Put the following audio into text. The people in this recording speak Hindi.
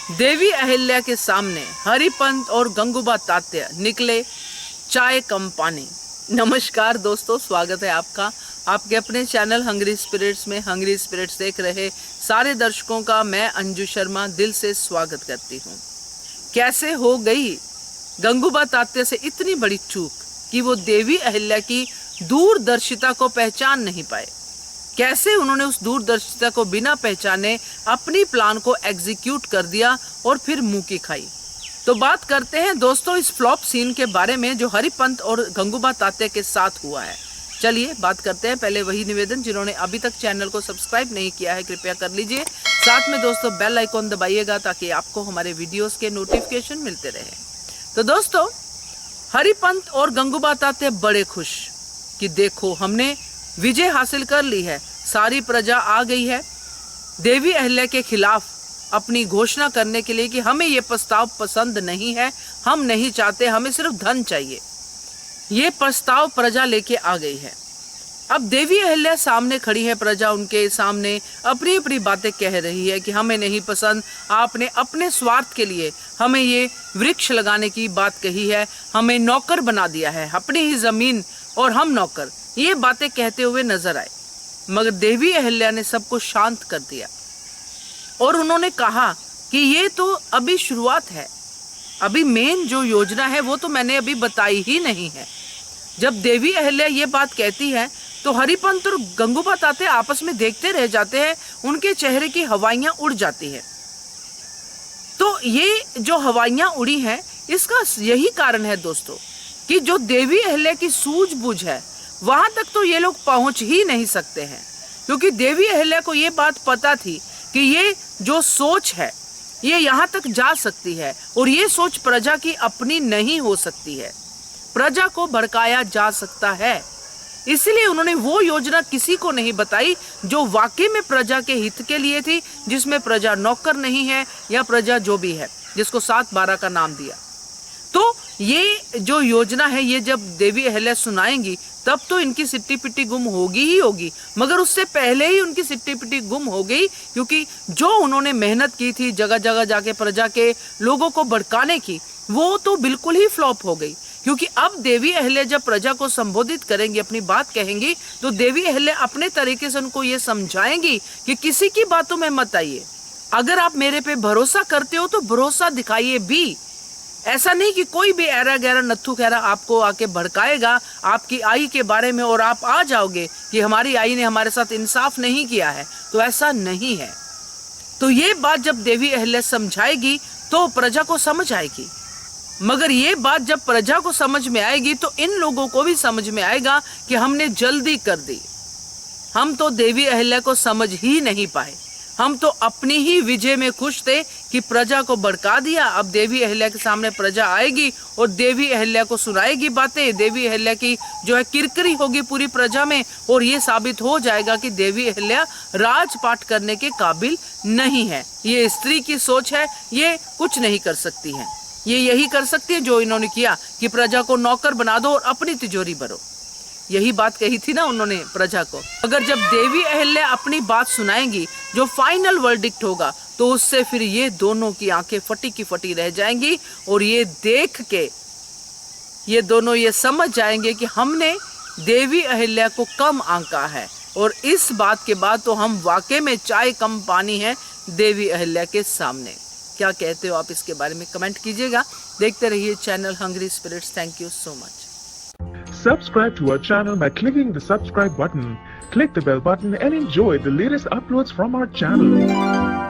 देवी अहिल्या के सामने हरिपंत और गंगूबा तात्या निकले चाय कम पानी। नमस्कार दोस्तों, स्वागत है आपका आपके अपने चैनल हंग्री स्पिरिट्स में। हंग्री स्पिरिट्स देख रहे सारे दर्शकों का मैं अंजू शर्मा दिल से स्वागत करती हूँ। कैसे हो गई गंगूबा तात्या से इतनी बड़ी चूक कि वो देवी अहिल्या की दूरदर्शिता को पहचान नहीं पाए। कैसे उन्होंने उस दूरदर्शिता को बिना पहचाने अपनी प्लान को एग्जीक्यूट कर दिया और फिर मुंह की खाई। तो बात करते हैं दोस्तों इस फ्लॉप सीन के बारे में जो हरिपंत और गंगूबा तात्या के साथ हुआ है। चलिए बात करते हैं। पहले वही निवेदन, जिन्होंने अभी तक चैनल को सब्सक्राइब नहीं किया है कृपया कर लीजिए। साथ में दोस्तों बेल आइकॉन दबाइएगा ताकि आपको हमारे वीडियोस के नोटिफिकेशन मिलते रहे। तो दोस्तों हरिपंत और गंगूबा तात्या बड़े खुश कि देखो हमने विजय हासिल कर ली है, सारी प्रजा आ गई है देवी अहिल्या के खिलाफ अपनी घोषणा करने के लिए कि हमें ये प्रस्ताव पसंद नहीं है, हम नहीं चाहते, हमें सिर्फ धन चाहिए। ये प्रस्ताव प्रजा लेके आ गई है। अब देवी अहिल्या सामने खड़ी है, प्रजा उनके सामने अपनी अपनी बातें कह रही है कि हमें नहीं पसंद, आपने अपने स्वार्थ के लिए हमें ये वृक्ष लगाने की बात कही है, हमें नौकर बना दिया है, अपनी ही जमीन और हम नौकर, ये बातें कहते हुए नजर आए। मगर देवी अहिल्या ने सबको शांत कर दिया और उन्होंने कहा कि ये तो अभी शुरुआत है, अभी मेन जो योजना है वो तो मैंने अभी बताई ही नहीं है। जब देवी अहिल्या ये बात कहती है तो हरिपंत और गंगूबा तात्या आपस में देखते रह जाते हैं, उनके चेहरे की हवाइयां उड़ जाती है। तो ये जो हवाइयां उड़ी हैं इसका यही कारण है दोस्तों कि जो देवी अहिल्या की सूझबूझ है वहां तक तो ये लोग पहुंच ही नहीं सकते हैं, क्योंकि देवी अहिल्या को ये बात पता थी कि ये जो सोच है ये यहाँ तक जा सकती है और ये सोच प्रजा की अपनी नहीं हो सकती है, प्रजा को भड़काया जा सकता है। इसलिए उन्होंने वो योजना किसी को नहीं बताई जो वाकई में प्रजा के हित के लिए थी, जिसमें प्रजा नौकर नहीं है या प्रजा जो भी है जिसको 7/12 का नाम दिया। तो ये जो योजना है ये जब देवी अहिल्या सुनाएंगी तब तो इनकी सिट्टी पिट्टी गुम होगी ही होगी, मगर उससे पहले ही उनकी सिट्टी पिट्टी गुम हो गई, क्योंकि जो उन्होंने मेहनत की थी जगह जगह जाके प्रजा के लोगों को भड़काने की वो तो बिल्कुल ही फ्लॉप हो गई। क्योंकि अब देवी अहिल्या जब प्रजा को संबोधित करेंगी, अपनी बात कहेंगी, तो देवी अहिल्या अपने तरीके से उनको ये समझाएंगी कि किसी की बातों में मत आइए, अगर आप मेरे पे भरोसा करते हो तो भरोसा दिखाइए भी। ऐसा नहीं कि कोई भी ऐरा गैरा नत्थु खैरा आपको आके भड़काएगा आपकी आई के बारे में और आप आ जाओगे कि हमारी आई ने हमारे साथ इंसाफ नहीं किया है, तो ऐसा नहीं है। तो ये बात जब देवी अहिल्या समझाएगी तो प्रजा को समझ आएगी, मगर ये बात जब प्रजा को समझ में आएगी तो इन लोगों को भी समझ में आएगा कि हमने जल्दी कर दी, हम तो देवी अहिल्या को समझ ही नहीं पाए, हम तो अपनी ही विजय में खुश थे कि प्रजा को भड़का दिया। अब देवी अहिल्या के सामने प्रजा आएगी और देवी अहिल्या को सुनाएगी बातें, देवी अहिल्या की जो है किरकिरी होगी पूरी प्रजा में और ये साबित हो जाएगा कि देवी अहिल्या राजपाट करने के काबिल नहीं है, ये स्त्री की सोच है, ये कुछ नहीं कर सकती है, ये यही कर सकती है जो इन्होंने किया कि प्रजा को नौकर बना दो और अपनी तिजोरी भरो। यही बात कही थी ना उन्होंने प्रजा को। अगर जब देवी अहिल्या अपनी बात सुनाएंगी जो फाइनल वर्डिक्ट होगा तो उससे फिर ये दोनों की आंखें फटी की फटी रह जाएंगी और ये देख के ये दोनों ये समझ जाएंगे कि हमने देवी अहिल्या को कम आंका है और इस बात के बाद तो हम वाकई में चाय कम पानी है देवी अहिल्या के सामने। क्या कहते हो आप इसके बारे में कमेंट कीजिएगा। देखते रहिए channel Hungry Spirits. Thank you so much. Subscribe to our channel by clicking the subscribe button. Click the bell button and enjoy the latest uploads from our channel.